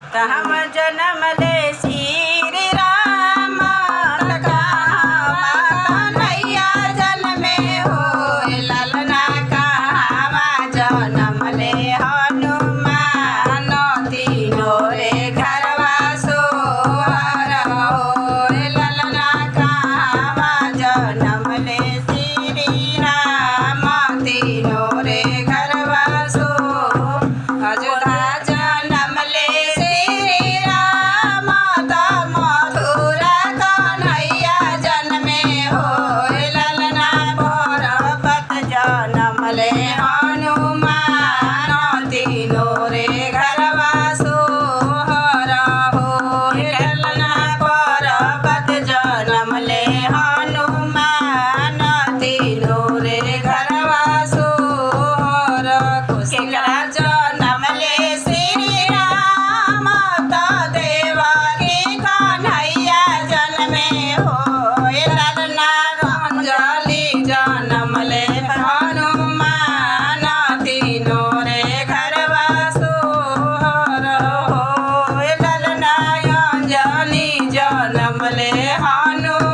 हम जन्म ले श्री राम कन्हैया जन्मे हो ललना कहाँ जन्म ले हनुमान तीनों रे घरवा सोहर हो ललना कहाँ जन्म ले श्री राम तीनों रे घरवा सो अयोध्या जन्म ले मथुरा कन्हैया जन्मे हो ललना पर्वत जन्म ले हनुमान तीनों रे घरवा सोहर हो ललना पर्वत जन्म ले हनुमान तीनों रे घरवा सोहर केकरा जन्म ले श्री राम देवकी कन्हैया जन्मे हो ललना अंजलि जन्म ले हनुमान तीनों रे घरवा सोहर हो ललना अंजलि जन्म ले हनुमान